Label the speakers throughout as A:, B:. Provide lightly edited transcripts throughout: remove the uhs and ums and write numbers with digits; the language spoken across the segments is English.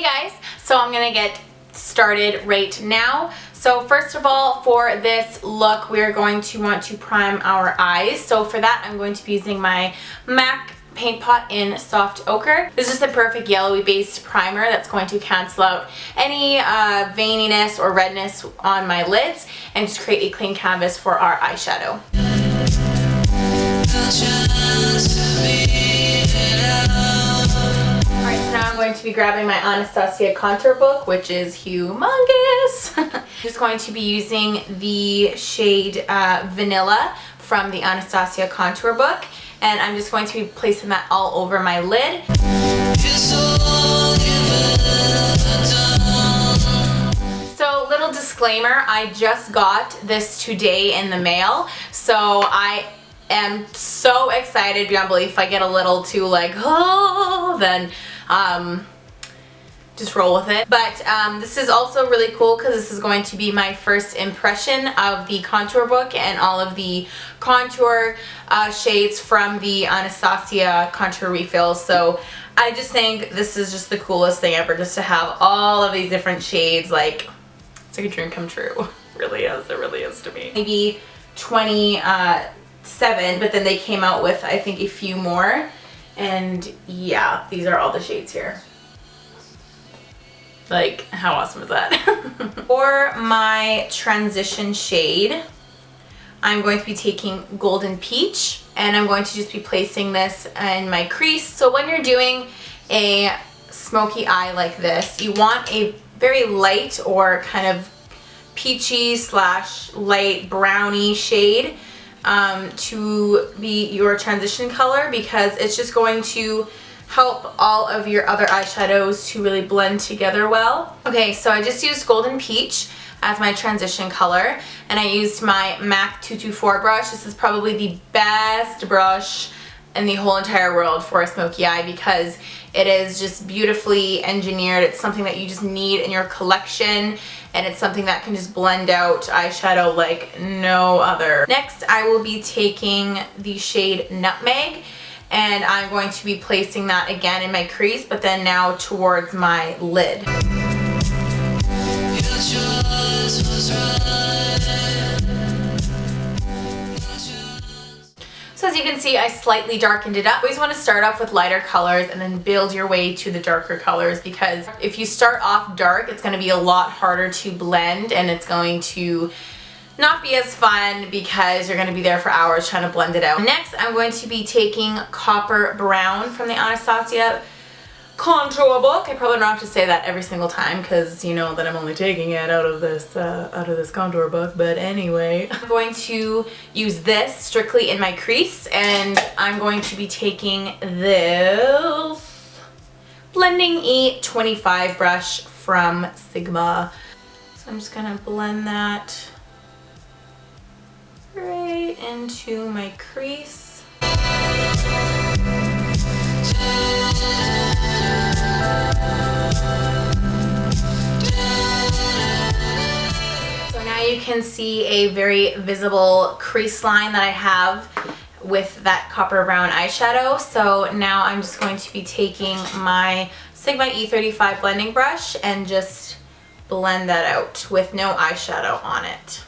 A: Hey guys, so I'm gonna get started right now. So first of all, for this look, we're going to want to prime our eyes. So for that, I'm going to be using my MAC Paint Pot in Soft Ochre. This is the perfect yellowy based primer that's going to cancel out any veininess or redness on my lids and just create a clean canvas for our eyeshadow. Alright, so now I'm going to be grabbing my Anastasia contour book, which is humongous. I'm just going to be using the shade Vanilla from the Anastasia contour book, and I'm just going to be placing that all over my lid. So, little disclaimer, I just got this today in the mail, so I am so excited beyond belief. If I get a little too like, oh, then just roll with it. But this is also really cool because this is going to be my first impression of the contour book and all of the contour shades from the Anastasia contour refills. So I just think this is just the coolest thing ever, just to have all of these different shades. Like, it's like a dream come true. It really is. It really is to me. Maybe 27, but then they came out with, I think, a few more. And yeah, these are all the shades here. Like, how awesome is that? For my transition shade, I'm going to be taking Golden Peach, and I'm going to just be placing this in my crease. So when you're doing a smoky eye like this, you want a very light or kind of peachy / light browny shade to be your transition color, because it's just going to help all of your other eyeshadows to really blend together well. Okay, so I just used Golden Peach as my transition color, and I used my MAC 224 brush. This is probably the best brush in the whole entire world for a smoky eye because it is just beautifully engineered. It's something that you just need in your collection, and it's something that can just blend out eyeshadow like no other. Next, I will be taking the shade Nutmeg, and I'm going to be placing that again in my crease, but then now towards my lid. So as you can see, I slightly darkened it up. You always want to start off with lighter colors and then build your way to the darker colors, because if you start off dark, it's going to be a lot harder to blend, and it's going to not be as fun because you're going to be there for hours trying to blend it out. Next, I'm going to be taking Copper Brown from the Anastasia contour book. I probably don't have to say that every single time because you know that I'm only taking it out of this contour book, but anyway. I'm going to use this strictly in my crease, and I'm going to be taking this Blending E25 brush from Sigma. So I'm just gonna blend that right into my crease. So now you can see a very visible crease line that I have with that Copper Brown eyeshadow. So now I'm just going to be taking my Sigma E35 blending brush and just blend that out with no eyeshadow on it.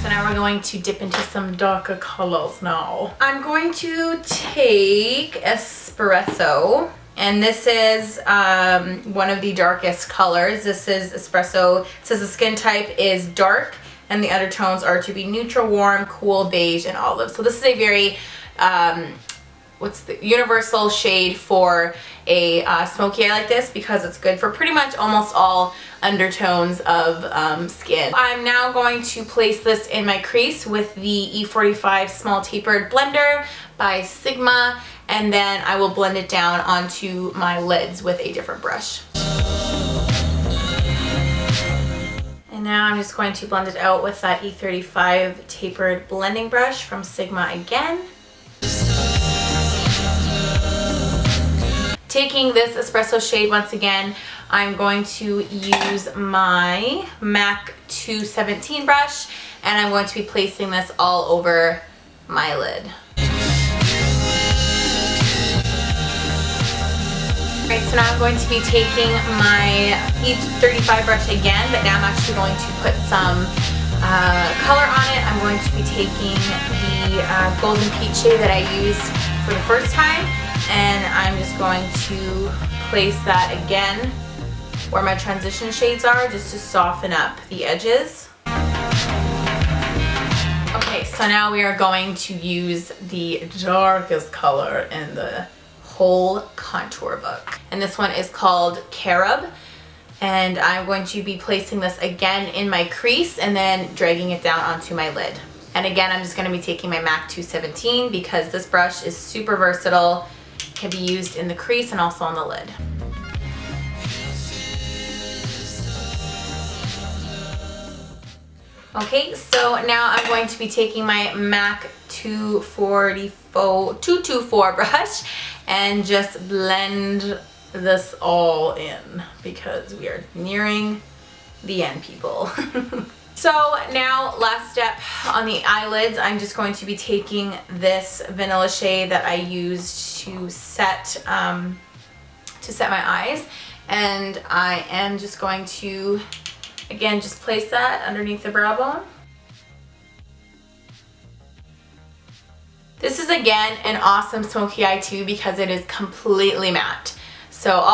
A: So now we're going to dip into some darker colors now. I'm going to take Espresso, and this is one of the darkest colors. This is Espresso. It says the skin type is dark, and the undertones are to be neutral, warm, cool, beige, and olive. So this is a very what's the universal shade for a smoky eye like this, because it's good for pretty much almost all undertones of skin. I'm now going to place this in my crease with the E45 Small Tapered Blender by Sigma, and then I will blend it down onto my lids with a different brush. And now I'm just going to blend it out with that E35 Tapered Blending Brush from Sigma again. Taking this Espresso shade once again, I'm going to use my MAC 217 brush, and I'm going to be placing this all over my lid. Alright, so now I'm going to be taking my E35 brush again, but now I'm actually going to put some color on it. I'm going to be taking the Golden Peach shade that I used for the first time, and I'm just going to place that again where my transition shades are, just to soften up the edges. Okay, so now we are going to use the darkest color in the whole contour book, and this one is called Carob, and I'm going to be placing this again in my crease and then dragging it down onto my lid. And again, I'm just going to be taking my MAC 217 because this brush is super versatile. It can be used in the crease and also on the lid. Okay, so now I'm going to be taking my MAC 224 brush and just blend this all in because we are nearing the end, people. So now, last step on the eyelids, I'm just going to be taking this vanilla shade that I used to set my eyes, and I am just going to, again, just place that underneath the brow bone. This is again an awesome smoky eye too because it is completely matte. So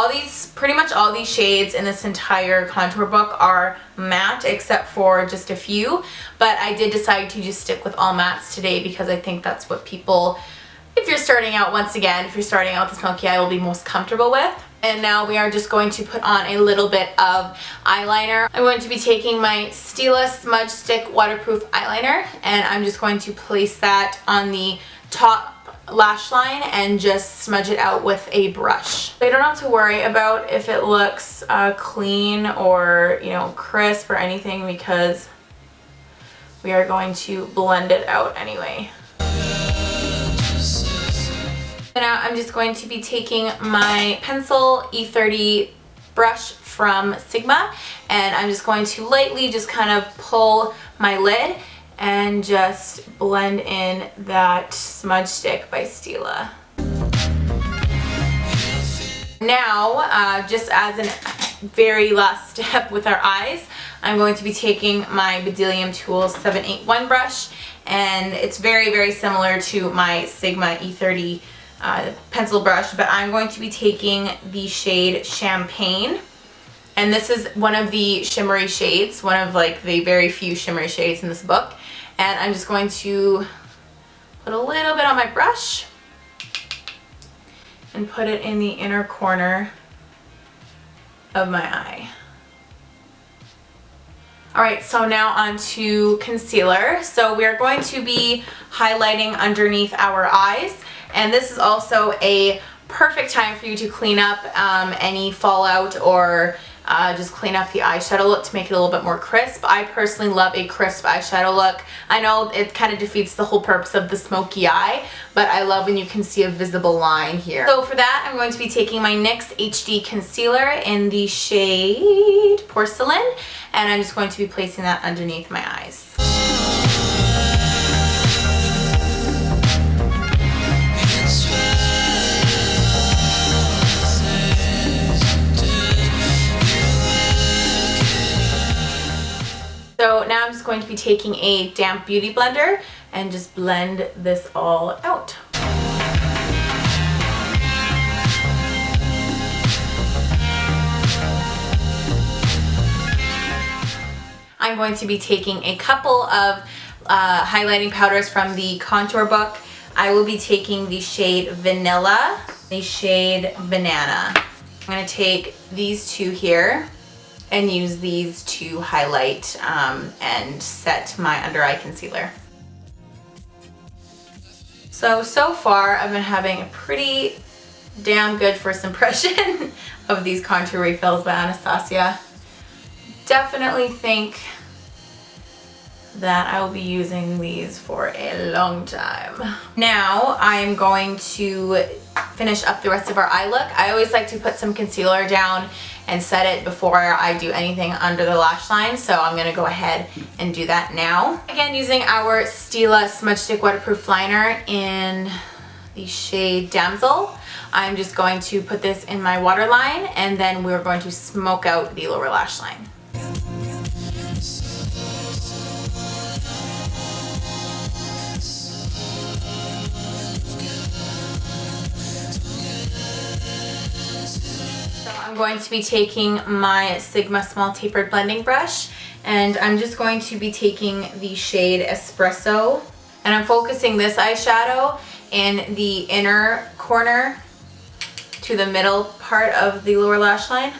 A: pretty much all these shades in this entire contour book are matte except for just a few, but I did decide to just stick with all mattes today because I think that's what people, if you're starting out, once again, if you're starting out with the smoky eye, will be most comfortable with. And now we are just going to put on a little bit of eyeliner. I'm going to be taking my Stila Smudgestick waterproof eyeliner, and I'm just going to place that on the top lash line and just smudge it out with a brush. I don't have to worry about if it looks clean or, you know, crisp or anything because we are going to blend it out anyway. So now I'm just going to be taking my pencil E30 brush from Sigma, and I'm just going to lightly just kind of pull my lid and just blend in that smudge stick by Stila. Now, just as a very last step with our eyes, I'm going to be taking my Bdellium Tools 781 brush, and it's very, very similar to my Sigma E30 pencil brush, but I'm going to be taking the shade Champagne, and this is one of the shimmery shades, one of like the very few shimmery shades in this book, and I'm just going to put a little bit on my brush and put it in the inner corner of my eye. Alright, so now on to concealer. So we're going to be highlighting underneath our eyes, and this is also a perfect time for you to clean up any fallout or just clean up the eyeshadow look to make it a little bit more crisp. I personally love a crisp eyeshadow look. I know it kind of defeats the whole purpose of the smoky eye, but I love when you can see a visible line here. So for that, I'm going to be taking my NYX HD Concealer in the shade Porcelain, and I'm just going to be placing that underneath my eyes. So now I'm just going to be taking a damp beauty blender and just blend this all out. I'm going to be taking a couple of highlighting powders from the contour book. I will be taking the shade Vanilla, the shade Banana. I'm going to take these two here and use these to highlight and set my under eye concealer. So far I've been having a pretty damn good first impression of these contour refills by Anastasia. Definitely think that I will be using these for a long time. Now I'm going to finish up the rest of our eye look. I always like to put some concealer down and set it before I do anything under the lash line, so I'm going to go ahead and do that now. Again, using our Stila Smudgestick Waterproof Liner in the shade Damsel. I'm just going to put this in my waterline, and then we're going to smoke out the lower lash line. So I'm going to be taking my Sigma Small Tapered Blending Brush, and I'm just going to be taking the shade Espresso, and I'm focusing this eyeshadow in the inner corner to the middle part of the lower lash line.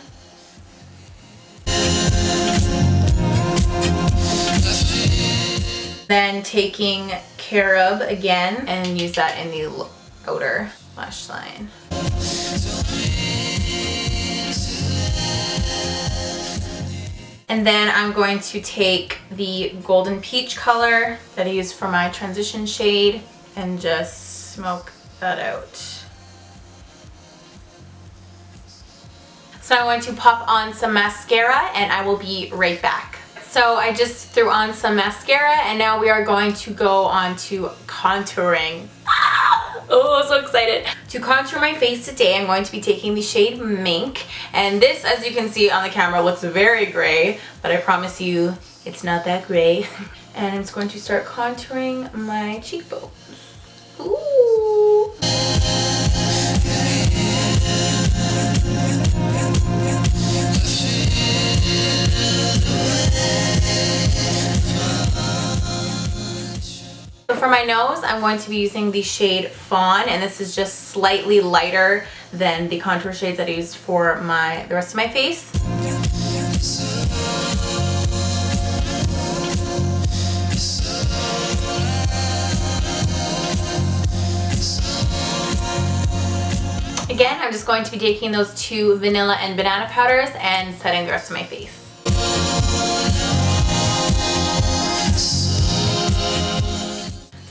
A: Then taking Carob again and use that in the outer lash line. And then I'm going to take the golden peach color that I used for my transition shade and just smoke that out. So I'm going to pop on some mascara and I will be right back. So I just threw on some mascara and now we are going to go on to contouring. Oh, so excited. To contour my face today, I'm going to be taking the shade Mink. And this, as you can see on the camera, looks very gray, but I promise you it's not that gray. And I'm just going to start contouring my cheekbones. Ooh. So for my nose, I'm going to be using the shade Fawn, and this is just slightly lighter than the contour shades that I used for the rest of my face. Again, I'm just going to be taking those two vanilla and banana powders and setting the rest of my face.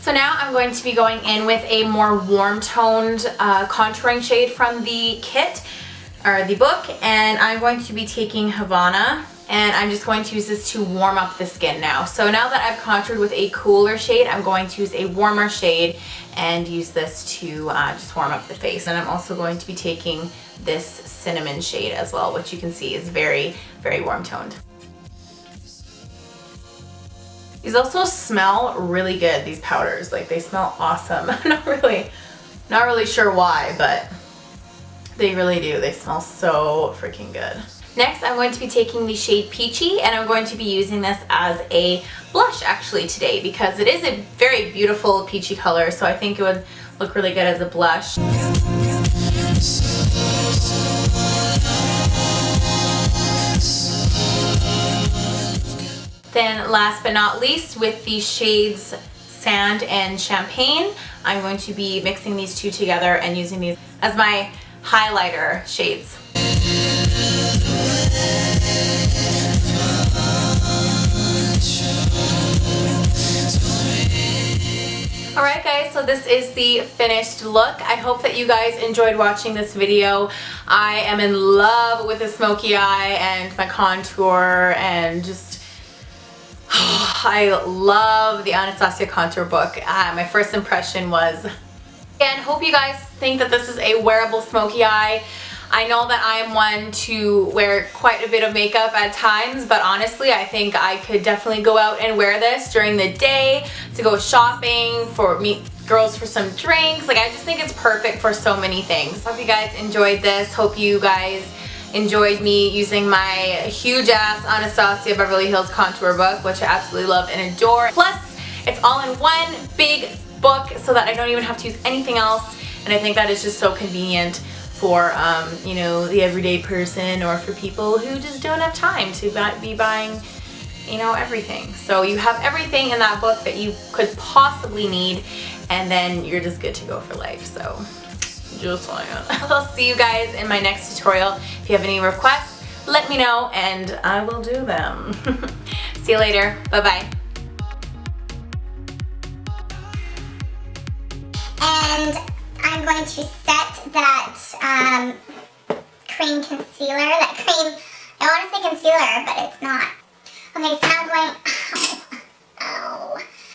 A: So now I'm going to be going in with a more warm-toned contouring shade from the kit, or the book, and I'm going to be taking Havana, and I'm just going to use this to warm up the skin now. So now that I've contoured with a cooler shade, I'm going to use a warmer shade and use this to just warm up the face. And I'm also going to be taking this cinnamon shade as well, which you can see is very, very warm-toned. These also smell really good, these powders. Like, they smell awesome. not really sure why, but they really do. They smell so freaking good. Next, I'm going to be taking the shade Peachy, and I'm going to be using this as a blush actually today because it is a very beautiful peachy color, so I think it would look really good as a blush. Then last but not least, with the shades Sand and Champagne, I'm going to be mixing these two together and using these as my highlighter shades. Alright guys, so this is the finished look. I hope that you guys enjoyed watching this video. I am in love with the smoky eye and my contour, and just I love the Anastasia contour book. My first impression was, again, hope you guys think that this is a wearable smoky eye. I know that I'm one to wear quite a bit of makeup at times, but honestly, I think I could definitely go out and wear this during the day, to go shopping, for meet girls for some drinks. Like, I just think it's perfect for so many things. Hope you guys enjoyed this. Hope you guys enjoyed me using my huge ass Anastasia Beverly Hills contour book, which I absolutely love and adore. Plus, it's all in one big book so that I don't even have to use anything else, and I think that is just so convenient for you know, the everyday person, or for people who just don't have time to be buying, you know, everything. So you have everything in that book that you could possibly need, and then you're just good to go for life. So just saying. I'll see you guys in my next tutorial. If you have any requests, let me know and I will do them. See you later. Bye-bye.
B: And I'm going to set that cream concealer, I want to say concealer, but it's not. Okay, so now I'm going